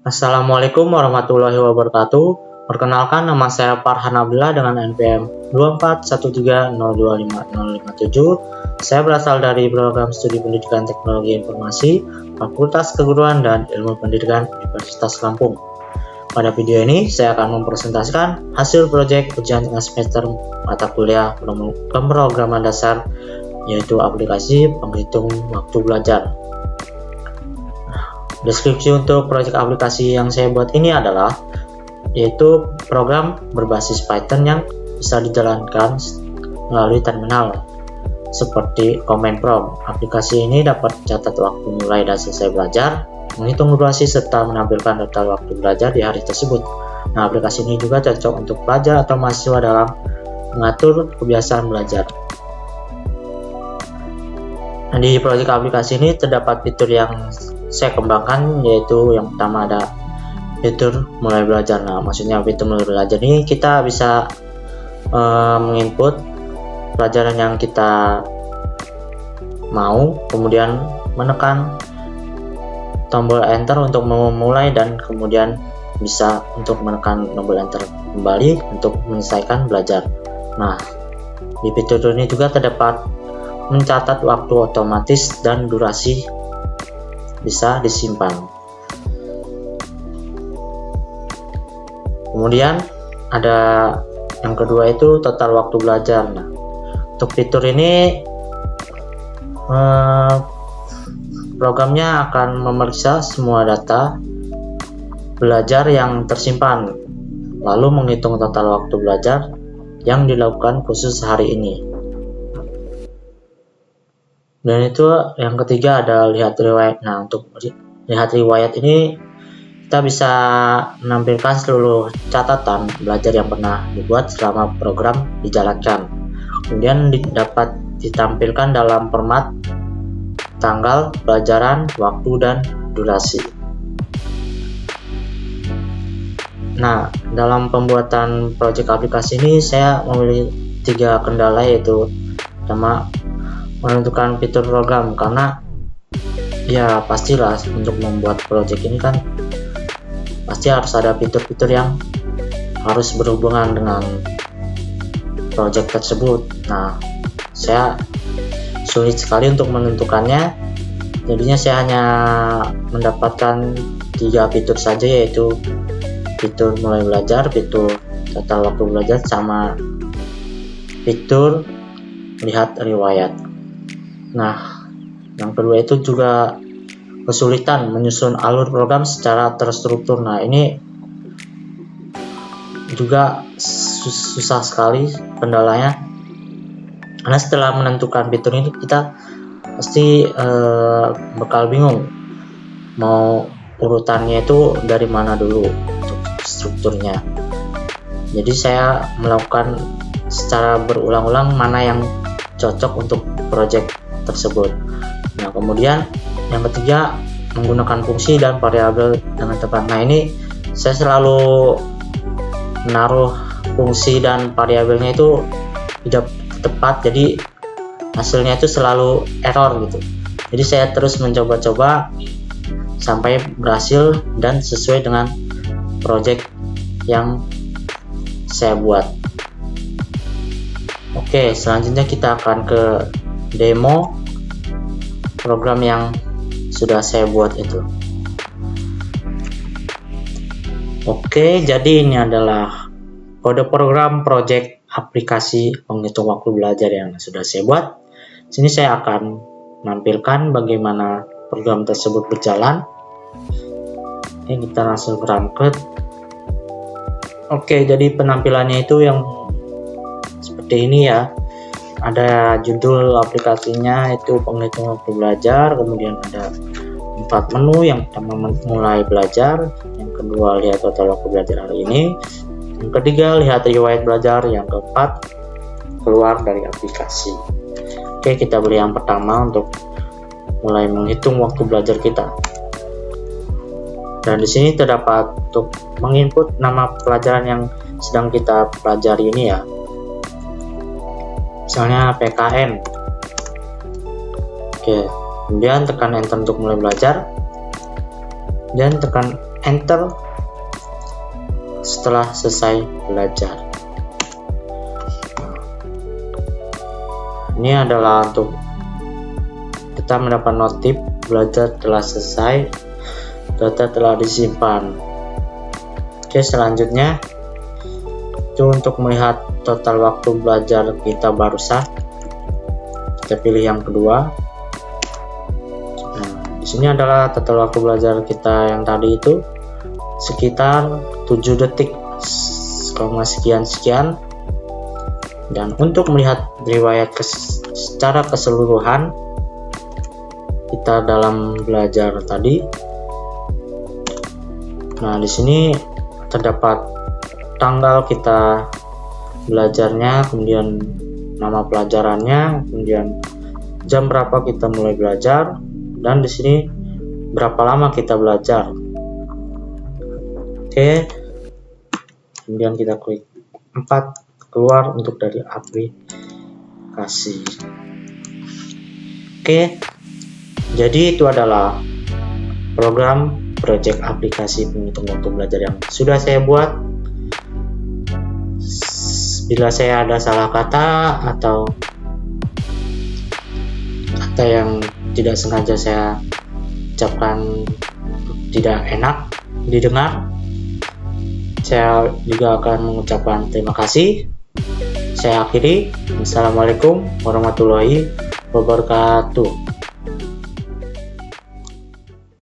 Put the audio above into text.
Assalamualaikum warahmatullahi wabarakatuh. Perkenalkan, nama saya Farhan Abdullah dengan NPM 2413025057. Saya berasal dari program studi pendidikan teknologi informasi, Fakultas Keguruan dan Ilmu Pendidikan Universitas Lampung. Pada video ini, saya akan mempresentasikan hasil proyek ujian tengah semester mata kuliah pemrograman dasar, yaitu aplikasi penghitung waktu belajar. Deskripsi untuk proyek aplikasi yang saya buat ini adalah yaitu program berbasis Python yang bisa dijalankan melalui terminal seperti command prompt. Aplikasi ini dapat mencatat waktu mulai dan selesai belajar, menghitung durasi serta menampilkan total waktu belajar di hari tersebut. Nah, aplikasi ini juga cocok untuk pelajar atau mahasiswa dalam mengatur kebiasaan belajar. Nah, di proyek aplikasi ini terdapat fitur yang saya kembangkan, yaitu yang pertama ada fitur mulai belajar. Nah, maksudnya fitur mulai belajar ini kita bisa menginput pelajaran yang kita mau, kemudian menekan tombol enter untuk memulai dan kemudian bisa untuk menekan tombol enter kembali untuk menyelesaikan belajar. Nah, di fitur ini juga terdapat mencatat waktu otomatis dan durasi bisa disimpan. Kemudian ada yang kedua itu total waktu belajar. Nah, untuk fitur ini programnya akan memeriksa semua data belajar yang tersimpan, lalu menghitung total waktu belajar yang dilakukan khusus hari ini. Dan itu yang ketiga ada lihat riwayat. Nah, untuk lihat riwayat ini kita bisa menampilkan seluruh catatan belajar yang pernah dibuat selama program dijalankan. Kemudian dapat ditampilkan dalam format tanggal, pelajaran, waktu, dan durasi. Nah, dalam pembuatan proyek aplikasi ini saya memilih 3 kendala, yaitu pertama menentukan fitur program, karena ya pastilah untuk membuat proyek ini kan pasti harus ada fitur-fitur yang harus berhubungan dengan proyek tersebut. Nah, saya sulit sekali untuk menentukannya, jadinya saya hanya mendapatkan 3 fitur saja, yaitu fitur mulai belajar, fitur total waktu belajar, sama fitur lihat riwayat. Nah, yang kedua itu juga kesulitan menyusun alur program secara terstruktur. Nah, ini juga susah sekali kendalanya, karena setelah menentukan fitur ini kita pasti bakal bingung mau urutannya itu dari mana dulu untuk strukturnya. Jadi saya melakukan secara berulang-ulang mana yang cocok untuk proyek tersebut. Nah, kemudian yang ketiga menggunakan fungsi dan variabel dengan tepat. Nah, ini saya selalu menaruh fungsi dan variabelnya itu tidak tepat, jadi hasilnya itu selalu error gitu. Jadi saya terus mencoba-coba sampai berhasil dan sesuai dengan project yang saya buat. Oke, selanjutnya kita akan ke demo program yang sudah saya buat itu. Oke, jadi ini adalah kode program project aplikasi penghitung waktu belajar yang sudah saya buat. Sini saya akan menampilkan bagaimana program tersebut berjalan. Oke, kita langsung berangkat. Oke, jadi penampilannya itu yang seperti ini ya. Ada judul aplikasinya itu penghitung waktu belajar, kemudian ada 4 menu. Yang pertama mulai belajar, yang kedua lihat total waktu belajar hari ini, yang ketiga lihat riwayat belajar, yang keempat keluar dari aplikasi. Oke, kita beri yang pertama untuk mulai menghitung waktu belajar kita. Dan di sini terdapat untuk menginput nama pelajaran yang sedang kita pelajari ini ya. Misalnya PKN. Oke, kemudian tekan enter untuk mulai belajar, dan tekan enter setelah selesai belajar. Ini adalah untuk kita mendapat notif belajar telah selesai, data telah disimpan. Oke, selanjutnya itu untuk melihat total waktu belajar kita barusan. Kita pilih yang kedua. Nah, di sini adalah total waktu belajar kita yang tadi itu sekitar 7 detik, sekian. Dan untuk melihat riwayat secara keseluruhan kita dalam belajar tadi, nah di sini terdapat tanggal kita belajarnya, kemudian nama pelajarannya, kemudian jam berapa kita mulai belajar, dan di sini berapa lama kita belajar. Oke, kemudian kita klik 4 keluar untuk dari aplikasi. Oke, jadi itu adalah program project aplikasi penghitung waktu belajar yang sudah saya buat. Bila saya ada salah kata atau kata yang tidak sengaja saya ucapkan tidak enak didengar, saya juga akan mengucapkan terima kasih. Saya akhiri. Wassalamualaikum warahmatullahi wabarakatuh.